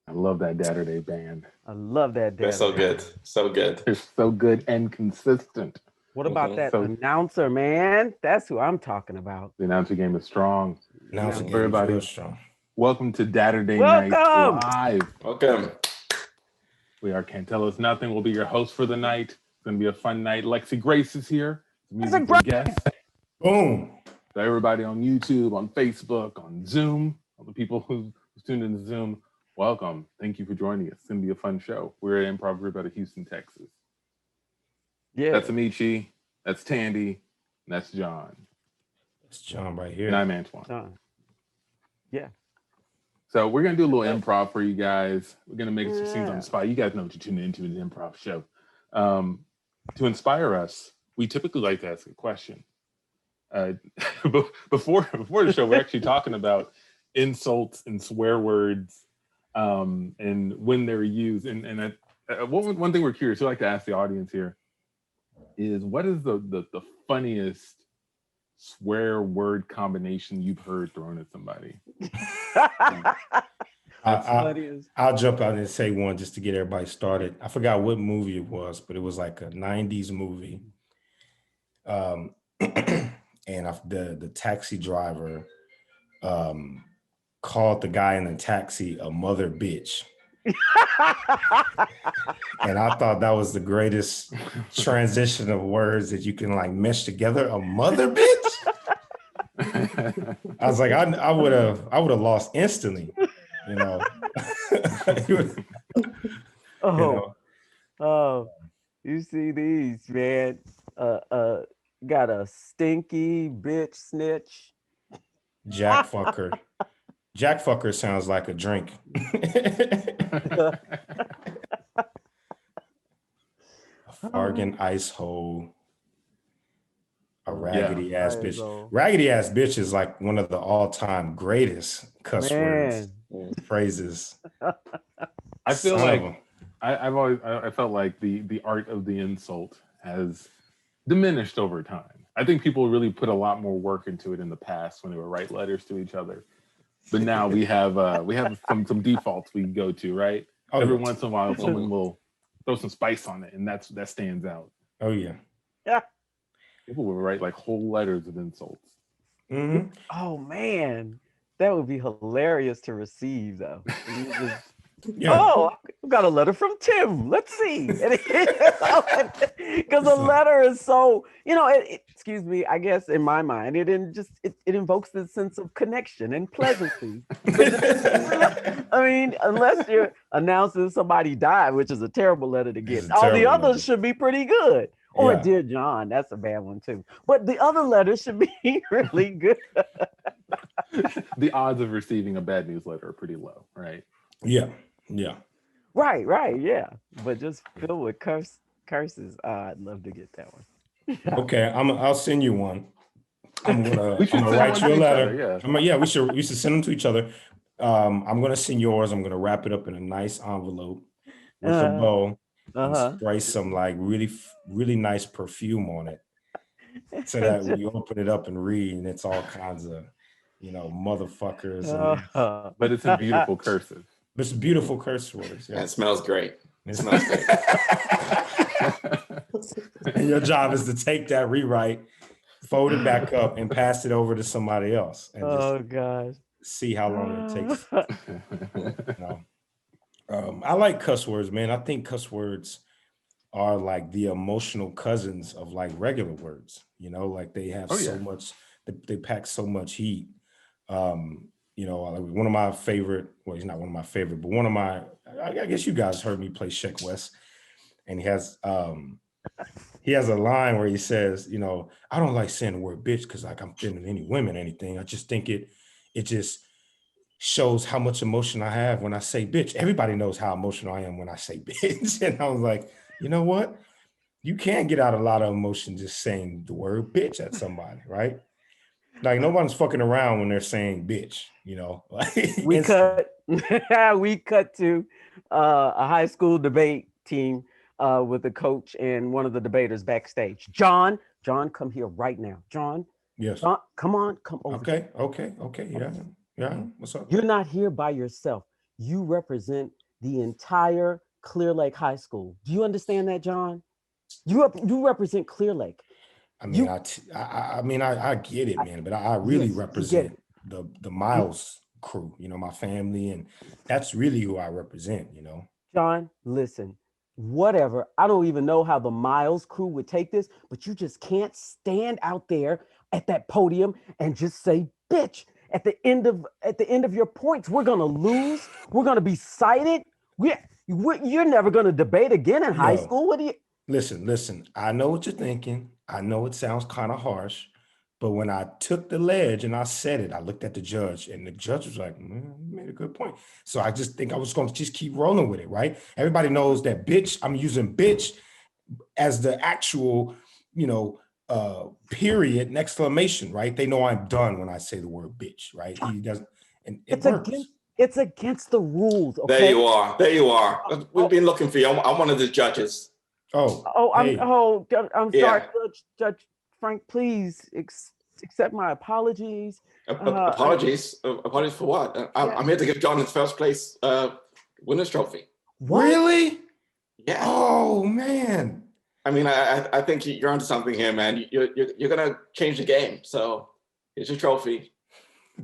I love that Dadurday band. I love that They're dad. so good. So good. They're so good and consistent. What about Hmm that So announcer, man? That's who I'm talking about. the announcer game is strong. Announcer Announcer. game is real Everybody, strong. welcome to Dadurday Night Welcome. Live. Welcome. We are Can't Tell Us Nothing. We'll be your host for the night. It's going to be a fun night. Lexi Grace is here, That's a musical great. guest. Boom. So everybody on YouTube, on Facebook, on Zoom, all the people who tuned into Zoom, welcome. Thank you for joining us. It's going to be a fun show. We're an improv group out of Houston, Texas. Yeah. That's Amici, that's Tandy, and that's John. It's John right And here. I'm Antoine. Yeah. So we're going to do a little improv for you guys. We're going to make some scenes on the spot. You guys know what you're tuning into, an improv show. To inspire us, we typically like to ask a question. Before the show, we're actually talking about insults and swear words and when they're used. And one thing we're curious, we like to ask the audience here is, what is the funniest swear word combination you've heard thrown at somebody? I'll jump out and say one just to get everybody started. I forgot what movie it was, but it was like a 90s movie. And the taxi driver called the guy in the taxi a mother bitch. And I thought that was the greatest transition of words that you can like mesh together. A mother bitch. I was like, I would have lost instantly, you know. Oh, you see these, man. Got a stinky bitch snitch. Jack fucker. Jack fucker sounds like a drink. A fargan ice hole. A raggedy ass bitch. Raggedy ass bitch is like one of the all-time greatest cuss words phrases. I feel like I felt like the art of the insult has diminished over time. I think people really put a lot more work into it in the past when they would write letters to each other. But now we have some defaults we can go to, right? Every once in a while, someone will throw some spice on it, and that stands out. Oh yeah. Yeah. People will write like whole letters of insults. Mm-hmm. Oh man, that would be hilarious to receive, though. Yeah. Oh, I've got a letter from Tim. Let's see. Because a letter is so, excuse me, I guess in my mind, it invokes this sense of connection and pleasantry. I mean, unless you're announcing somebody died, which is a terrible letter to get. All the others should be pretty good. Or Dear John, that's a bad one too. But the other letters should be really good. The odds of receiving a bad newsletter are pretty low, right? Yeah. Right, yeah. But just filled with curses. I'd love to get that one. Okay, I'll send you one. I'm gonna write you a letter. We should send them to each other. I'm gonna send yours. I'm gonna wrap it up in a nice envelope with a bow and spray some like really, really nice perfume on it, so that when you open it up and read, and it's all kinds of, motherfuckers. But it's in beautiful cursive. It's beautiful curse words. Yeah. It smells great. It smells great. And your job is to take that rewrite, fold it back up, and pass it over to somebody else. And gosh. See how long it takes. I like cuss words, man. I think cuss words are like the emotional cousins of like regular words. Like they have much. They pack so much heat. One of my favorite, well, he's not one of my favorite, but one of my, I guess you guys heard me play Sheck West, and he has a line where he says, I don't like saying the word bitch because like I'm offending any women or anything. I just think it just shows how much emotion I have when I say bitch. Everybody knows how emotional I am when I say bitch. And I was like, you know what? You can't get out a lot of emotion just saying the word bitch at somebody, right? Like nobody's fucking around when they're saying bitch, we cut to a high school debate team with the coach and one of the debaters backstage. John, come here right now. John. Yes. John, come over. Okay. Yeah. What's up? You're not here by yourself. you represent the entire Clear Lake High School. Do you understand that, John? You represent Clear Lake. I mean, You, I get it, man, but I really yes, you get represent it. the Miles crew, my family, and that's really who I represent. John, listen, whatever. I don't even know how the Miles crew would take this, but you just can't stand out there at that podium and just say bitch at the end of your points. We're gonna lose. We're gonna be cited. You're never gonna debate again in high Yo, school. What do you? listen. I know what you're thinking. I know it sounds kind of harsh, but when I took the ledge and I said it, I looked at the judge, and the judge was like, "Man, you made a good point." So I just think I was going to just keep rolling with it, right? Everybody knows that bitch. I'm using bitch as the actual, period and exclamation, right? They know I'm done when I say the word bitch, right? He doesn't, and it It's works. against the rules. Okay. There you are. There you are. Oh, We've been looking for you. I'm one of the judges. I'm Hey, I'm Yeah. sorry, Judge Frank. Please accept my apologies. Apologies. Apologies for what? I'm here to give John his first place winner's trophy. What? really? Yeah. Oh man. I mean, I think you're onto something here, man. You're gonna change the game. So here's your trophy.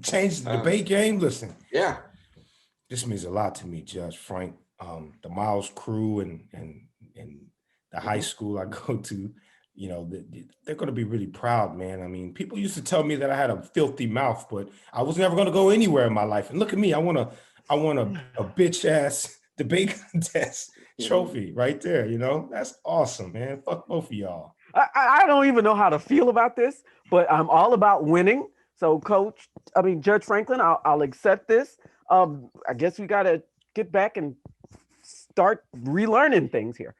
Change the debate game. Listen, Yeah. this means a lot to me, Judge Frank. The Miles crew and the high school I go to, they're going to be really proud, man. I mean, people used to tell me that I had a filthy mouth, but I was never going to go anywhere in my life. And look at me, I want a bitch ass debate contest trophy right there. That's awesome, man. Fuck both of y'all. I don't even know how to feel about this, but I'm all about winning. So, Judge Franklin, I'll accept this. I guess we got to get back and start relearning things here.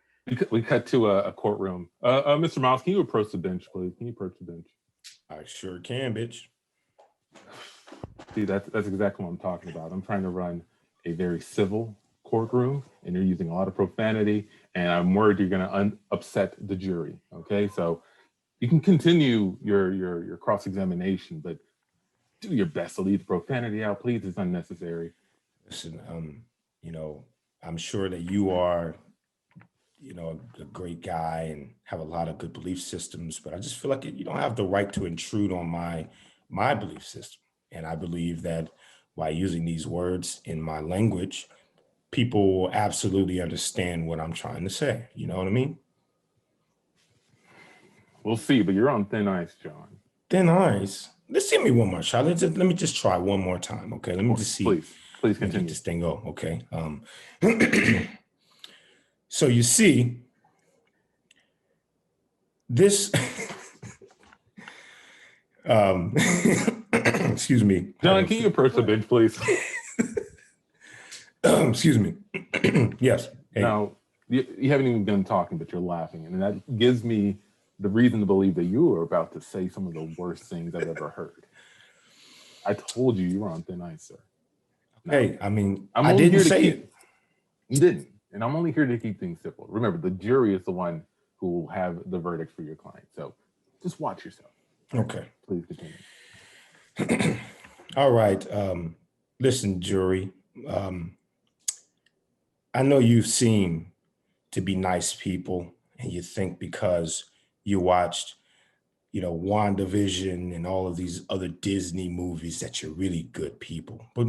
We cut to a courtroom. Mr. Miles, can you approach the bench, please? Can you approach the bench? I sure can, bitch. See, that's exactly what I'm talking about. I'm trying to run a very civil courtroom, and you're using a lot of profanity, and I'm worried you're going to upset the jury. Okay, so you can continue your cross-examination, but do your best to leave the profanity out, please. It's unnecessary. Listen, I'm sure that you are, a great guy and have a lot of good belief systems, but I just feel like you don't have the right to intrude on my belief system. And I believe that by using these words in my language, people will absolutely understand what I'm trying to say. You know what I mean? We'll see, but you're on thin ice, John. Thin ice. Let's give me one more shot. Let me just try one more time. Okay. Let me just see. Please Let me continue. get this thing go. Okay. So you see, this, excuse me. John, can you approach the bench, please? Excuse me. Yes. Hey. Now, you haven't even done talking, but you're laughing. And that gives me the reason to believe that you are about to say some of the worst things I've ever heard. I told you were on thin ice, sir. Hey, I mean, I didn't say it. You didn't. And I'm only here to keep things simple. Remember, the jury is the one who will have the verdict for your client. So just watch yourself. Okay. Please continue. All right. Listen, jury. I know you seem to be nice people, and you think because you watched, WandaVision and all of these other Disney movies that you're really good people. But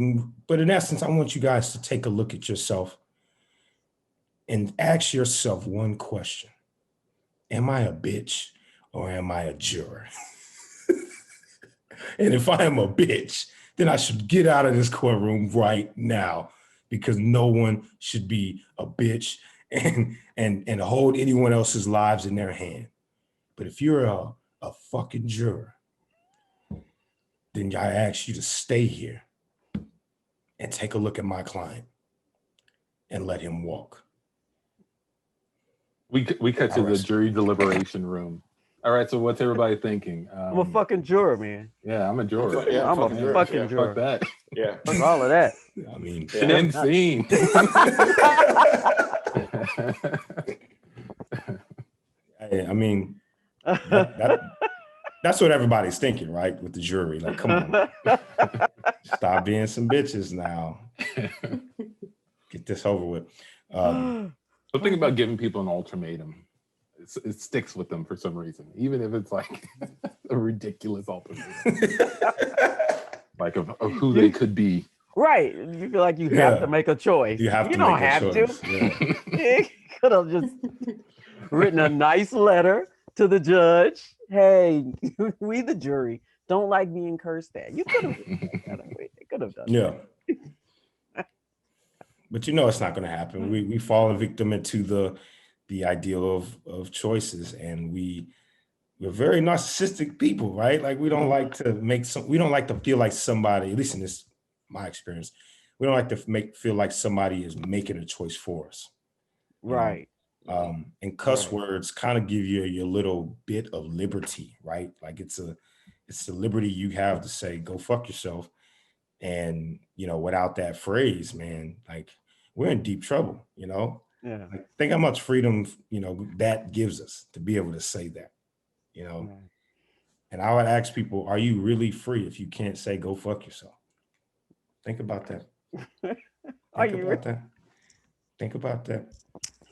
in essence, I want you guys to take a look at yourself and ask yourself one question. Am I a bitch or am I a juror? And if I am a bitch, then I should get out of this courtroom right now, because no one should be a bitch and hold anyone else's lives in their hand. But if you're a fucking juror, then I ask you to stay here and take a look at my client and let him walk. We cut to the jury deliberation room. All right, so what's everybody thinking? I'm a fucking juror, man. Yeah, I'm a juror. Yeah, I'm a juror. fucking Yeah. juror. Fuck that. Yeah. Fuck all of that. I mean, An end scene. I mean, that's what everybody's thinking, right? With the jury, like, come on, stop being some bitches now. this over with. I'm thinking about giving people an ultimatum. It sticks with them for some reason, even if it's like a ridiculous ultimatum, like of who they could be. Right. You feel like you have to make a choice. You have to don't make a have choice. to. Yeah. You could have just written a nice letter to the judge. Hey, we the jury don't like being cursed at. You could have done Yeah. But you know it's not going to happen. We fall a victim into the ideal of choices, and we're very narcissistic people, right? Like we don't like to we don't like to feel like somebody, at least in this my experience, we don't like to feel like somebody is making a choice for us. Right. And cuss words kind of give you your little bit of liberty, right? Like it's the liberty you have to say, go fuck yourself. And, without that phrase, man, like we're in deep trouble, Yeah. Like, think how much freedom, that gives us to be able to say that, Right. And I would ask people, are you really free if you can't say, go fuck yourself? Think about that. Think about that.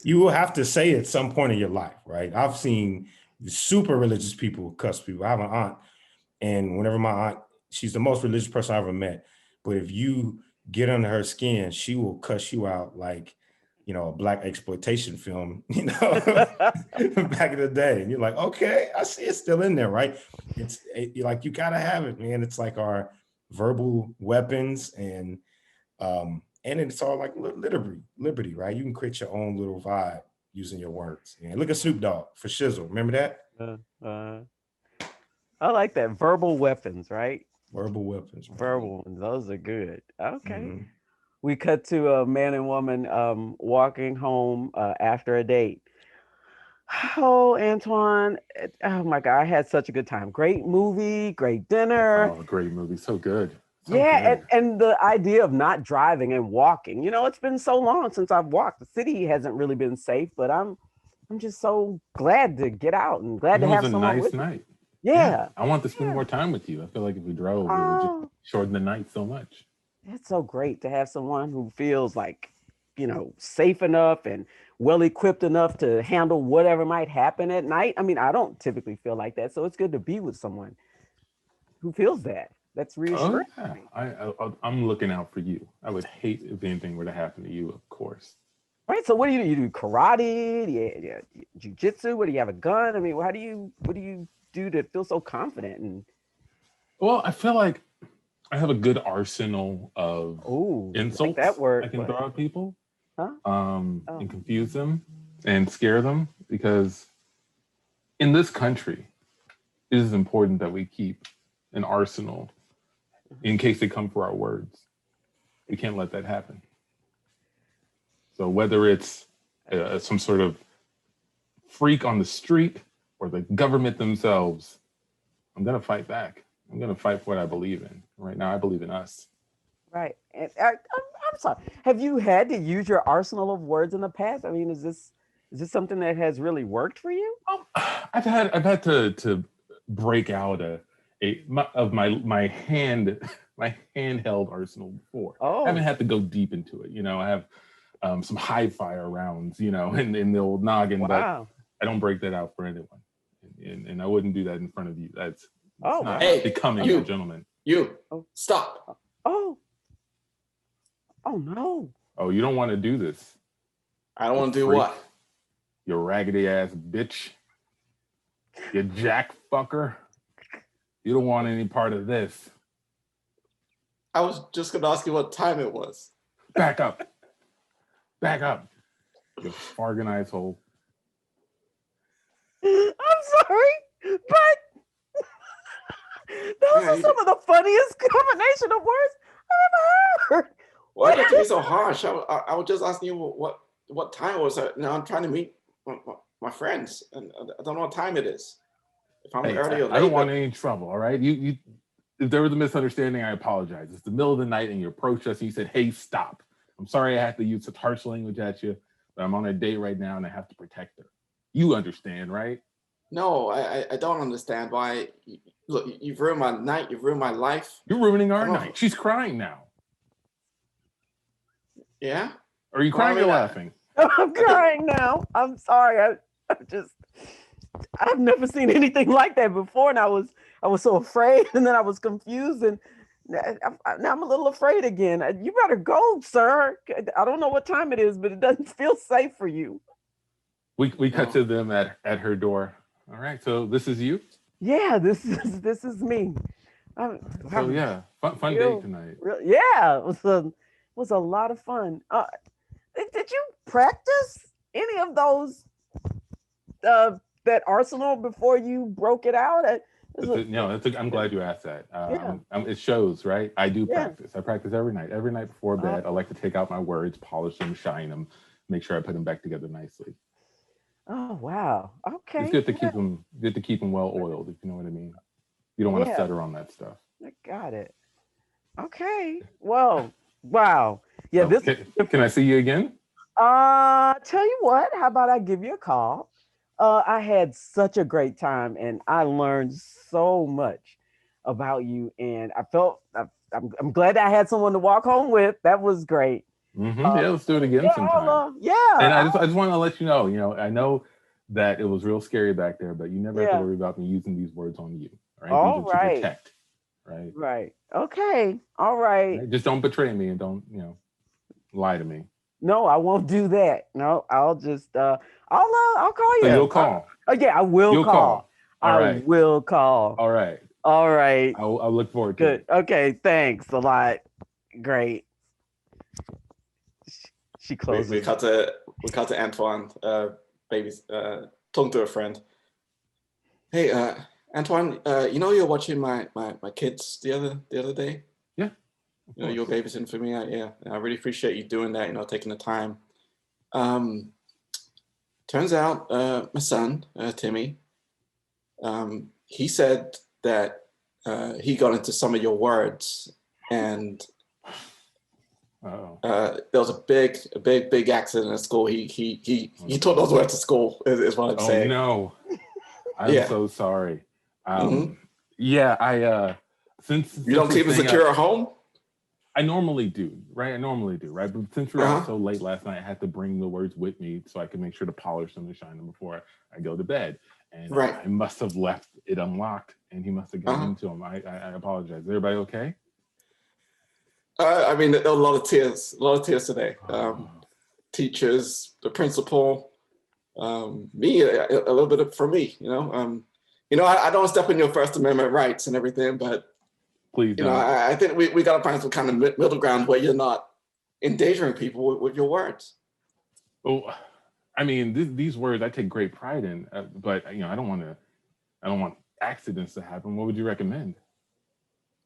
You will have to say it at some point in your life, right? I've seen super religious people cuss people. I have an aunt, and whenever my aunt, she's the most religious person I ever met. But if you get under her skin, she will cuss you out like, a black exploitation film, back in the day. And you're like, okay, I see it's still in there, right? You're like, you gotta have it, man. It's like our verbal weapons, and it's all like liberty, right? You can create your own little vibe using your words. And look at Snoop Dogg for Shizzle. Remember that? I like that. Verbal weapons, right? Verbal weapons. Right? Verbal ones. Those are good. Okay. Mm-hmm. We cut to a man and woman walking home after a date. Oh, Antoine. Oh my God. I had such a good time. Great movie, great dinner. Oh, great movie. So good. And the idea of not driving and walking. It's been so long since I've walked. The city hasn't really been safe, but I'm just so glad to get out and glad to have someone with me. It was a nice night. Yeah. I want to spend more time with you. I feel like if we drove, we would just shorten the night so much. It's so great to have someone who feels like, safe enough and well-equipped enough to handle whatever might happen at night. I mean, I don't typically feel like that. So it's good to be with someone who feels that. That's reassuring. Oh, yeah. I'm looking out for you. I would hate if anything were to happen to you, of course. Right. So what do you do? You do karate? Jiu-jitsu? What do you have, a gun? I mean, what do you do to feel so confident? Well, I feel like I have a good arsenal of insults that word, I can throw at people, and confuse them and scare them, because in this country, it is important that we keep an arsenal in case they come for our words. We can't let that happen. So whether it's some sort of freak on the street or the government themselves, I'm going to fight back. I'm going to fight for what I believe in. Right now, I believe in us. Right. And I'm sorry. Have you had to use your arsenal of words in the past? I mean, is this something that has really worked for you? I've had to break out my handheld arsenal before. I haven't had to go deep into it. I have some high fire rounds, in the old noggin, but I don't break that out for anyone, and I wouldn't do that in front of you. That's not becoming a gentleman. Stop. Oh no. Oh, you don't want to do this. I don't want to do what? You raggedy ass bitch. You jack fucker. You don't want any part of this. I was just going to ask you what time it was. Back up. Back up. You farting asshole. I'm sorry, but those are some of the funniest combination of words I've ever heard. Why did you be so harsh? I was just asking you what time it was. Now I'm trying to meet my friends, and I don't know what time it is. If I'm early or late. I don't want any trouble, all right? You if there was a misunderstanding, I apologize. It's the middle of the night and you approached us and you said, hey, stop. I'm sorry I have to use such harsh language at you, but I'm on a date right now and I have to protect her. You understand, right? No, I don't understand why. Look, you've ruined my night. You've ruined my life. You're ruining our night. She's crying now. Yeah? Are you crying or laughing? I'm crying now. I'm sorry. I've never seen anything like that before, and I was so afraid, and then I was confused, and now I'm a little afraid again. You better go, sir. I don't know what time it is, but it doesn't feel safe for you. We cut to them at her door. All right, so this is you? Yeah, this is me. So yeah, fun date tonight. Yeah, it was a lot of fun. Did you practice any of those that arsenal before you broke it out? I'm glad you asked that. It shows, right? I do practice. I practice every night before bed. I like to take out my words, polish them, shine them, make sure I put them back together nicely. Oh wow! Okay, it's good to keep them well oiled, if you know what I mean. You don't want to stutter on that stuff. I got it. Okay. Whoa! Wow. Yeah. Can I see you again? Tell you what. How about I give you a call? I had such a great time, and I learned so much about you, and I felt I'm glad I had someone to walk home with. That was great. Yeah, let's do it again sometime. And I just want to let you know, I know that it was real scary back there, but you never have to worry about me using these words on you. Right? All these are to protect. Right. Right. Okay. All right. Just don't betray me and don't, lie to me. No, I won't do that. No, I'll just I'll call you. So you'll call. Yeah, I will You'll call. All right. I will call. All right. All right. I'll look forward to it. Okay, thanks a lot. Great. She closes. We cut to Antoine, baby's talking to a friend. Hey, Antoine, you're watching my kids the other day. Yeah. You were babysitting for me. I really appreciate you doing that. Taking the time. Turns out, my son Timmy, he said that he got into some of your words, and there was a big accident at school. He taught those words at school. Is what I'm saying. Oh no, I'm so sorry. Yeah, I since you don't keep it secure at home. I normally do, right? But since we were out so late last night, I had to bring the words with me so I can make sure to polish them and shine them before I go to bed. And I must have left it unlocked, and he must have gotten into them. I apologize. Is everybody okay? There were a lot of tears today. Teachers, the principal, me, a little bit for me. I don't step in your First Amendment rights and everything, but please, I think we got to find some kind of middle ground where you're not endangering people with your words. Oh, these words I take great pride in, but I don't want accidents to happen. What would you recommend?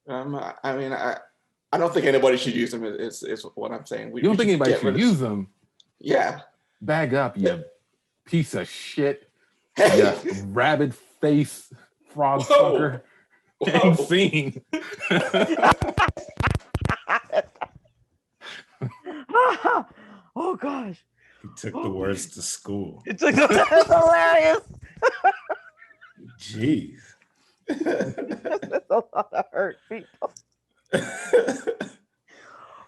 I don't think anybody should use them. Is what I'm saying. You don't think anybody should use them? Yeah. Bag up, you piece of shit. You rabbit face frog fucker. Insane. Oh gosh. He took the words to school. That's hilarious. Jeez. That's a lot of hurt people.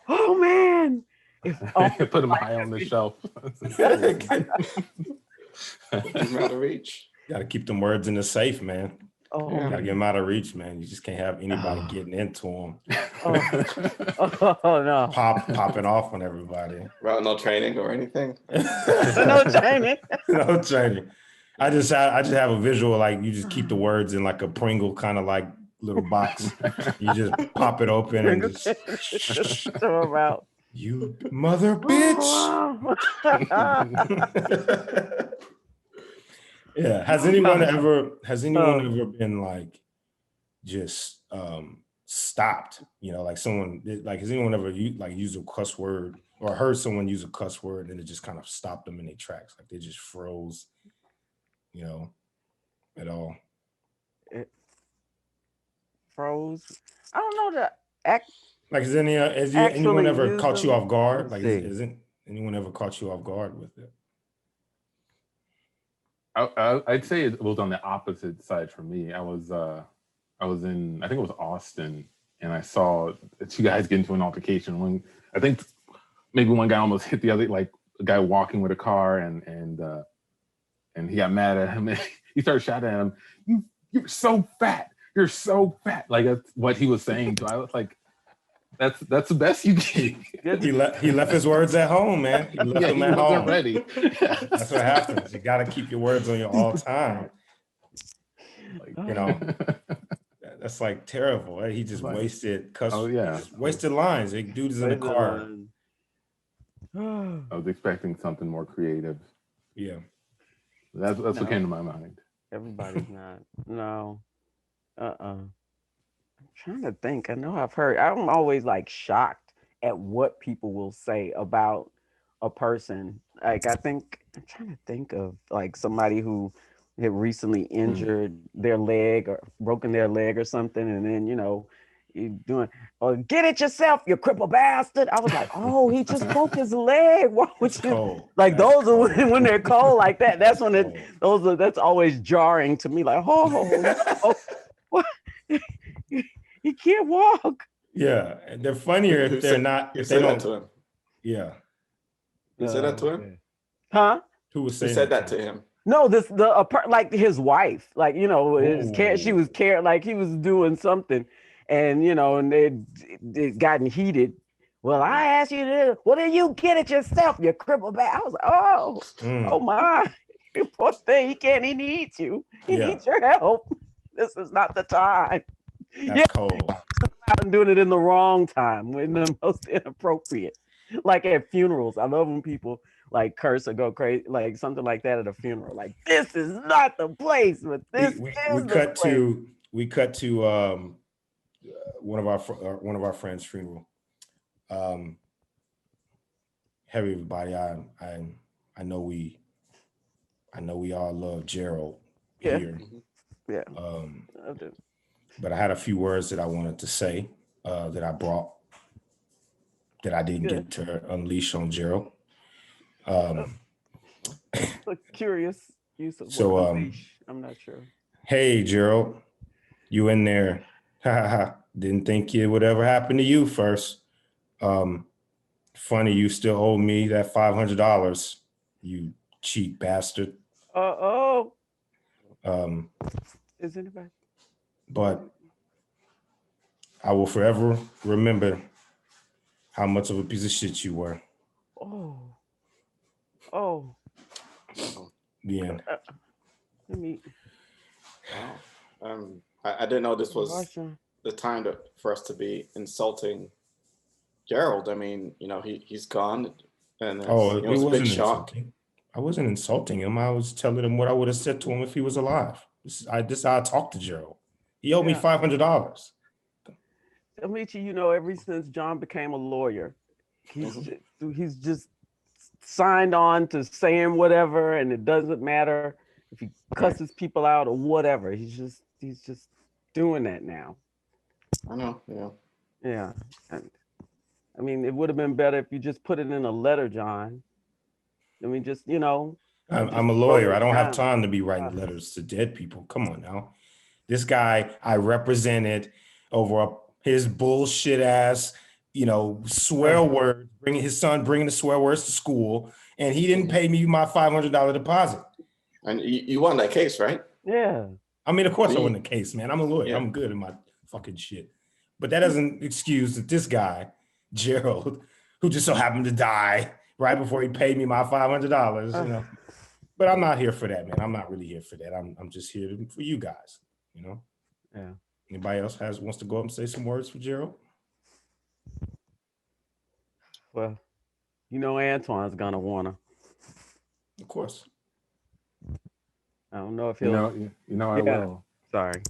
Oh man. Put him high on the shelf. Out of reach. You gotta keep them words in the safe, man. Oh, you gotta get them out of reach, man. You just can't have anybody getting into them. Oh no. Popping off on everybody. Well, no training or anything. No training. No training. I just have a visual, like you just keep the words in like a Pringle kind of like little box. You just pop it open and just throw them out. You mother bitch. Yeah. Has anyone ever been like just stopped? Like someone has anyone ever used a cuss word or heard someone use a cuss word and it just kind of stopped them in their tracks? Like they just froze, at all. It froze. I don't know the act. Like, has anyone ever caught you off guard? Like, isn't anyone ever caught you off guard with it? I'd say it was on the opposite side for me. I was in, I think it was Austin, and I saw two guys get into an altercation. When I think maybe one guy almost hit the other, like a guy walking with a car, and he got mad at him. And he started shouting at him, "You're so fat! You're so fat!" Like that's what he was saying to. I was like, that's the best you get. He left his words at home, man. He left them at home. Ready. That's what happens. You got to keep your words on you all the time. Like, you know, that's like terrible. Right? He just wasted. Wasted lines. Like, dude is in the car. I was expecting something more creative. Yeah, that's what came to my mind. Everybody's not. No. I'm trying to think. I know I've heard. I'm always like shocked at what people will say about a person. Like I'm trying to think of like somebody who had recently injured their leg or broken their leg or something, and then you doing, "Oh, get it yourself, you cripple bastard." I was like, "Oh, he just broke his leg. Why would you?" Cold. Like That's those cold. are when they're cold like that. That's when that's always jarring to me. Like, oh, what? He can't walk. Yeah, and they're funnier if they're not. If they don't. To him? Yeah. Who said that to him? Huh? Who was saying Who said that to him? No, like his wife, like his care. She was like he was doing something, and and it gotten heated. Well, I asked you to. Well, then you get it yourself, you cripple back. I was like, oh my, poor thing. He needs you. He needs your help. This is not the time. That's cold. I'm doing it in the wrong time, when the most inappropriate. Like at funerals, I love when people like curse or go crazy, like something like that at a funeral. Like, this is not the place, but this we is cut the place. We cut to one of our friends' funeral. Hey everybody, I know we all love Gerald here. Yeah. But I had a few words that I wanted to say that I brought that I didn't get to unleash on Gerald. A curious use of unleash. I'm not sure. Hey Gerald, you in there? Didn't think it would ever happen to you first. Funny, you still owe me that $500. You cheap bastard. Is anybody? But I will forever remember how much of a piece of shit you were. The end. Let me. I didn't know this was the time for us to be insulting Gerald. I mean, he's gone, and it was a big shock. Insulting. I wasn't insulting him. I was telling him what I would have said to him if he was alive. This is how I talked to Gerald. He owed me $500. Amici, ever since John became a lawyer, he's just signed on to saying whatever, and it doesn't matter if he cusses people out or whatever. He's just doing that now. I know. Yeah. I mean, it would have been better if you just put it in a letter, John. I mean, just I'm a lawyer. I don't have time to be writing letters to dead people. Come on now. This guy I represented over his bullshit ass, swear words, bringing the swear words to school, and he didn't pay me my $500 deposit. And you won that case, right? Yeah. I mean, of course I won the case, man. I'm a lawyer. Yeah. I'm good at my fucking shit. But that doesn't excuse that this guy, Gerald, who just so happened to die right before he paid me my $500, But I'm not here for that, man. I'm not really here for that. I'm just here for you guys, Yeah. Anybody else wants to go up and say some words for Gerald? Well, Antoine's gonna wanna. Of course. I don't know if he'll. I will. Sorry.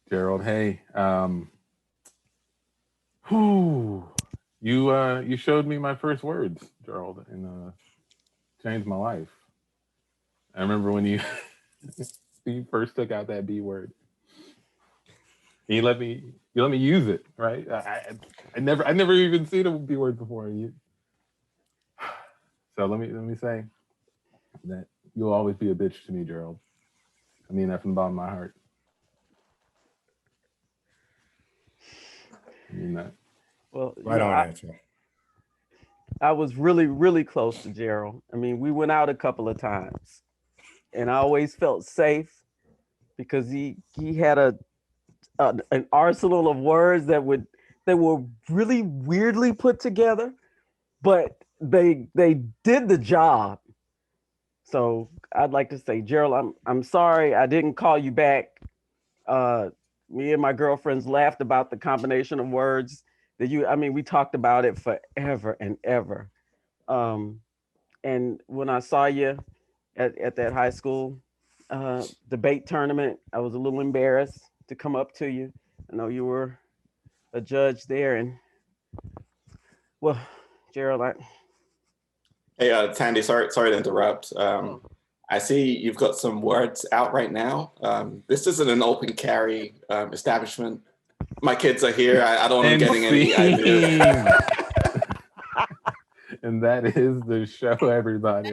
Gerald, hey. You showed me my first words, Gerald, and changed my life. I remember when you first took out that B word. And you let me use it, right? I never even seen a B word before. So let me say that you'll always be a bitch to me, Gerald. I mean that from the bottom of my heart. I mean that. Well, right on, Antoine. I was really, really close to Gerald. I mean, we went out a couple of times, and I always felt safe because he had an arsenal of words that were really weirdly put together, but they did the job. So I'd like to say, Gerald, I'm sorry I didn't call you back. Me and my girlfriends laughed about the combination of words that we talked about it forever and ever. And when I saw you at that high school debate tournament, I was a little embarrassed to come up to you. I know you were a judge there, and well, Gerald, Hey, Tandy, sorry to interrupt. I see you've got some words out right now. This isn't an open carry establishment. My kids are here. I don't want them getting any ideas. And that is the show, everybody.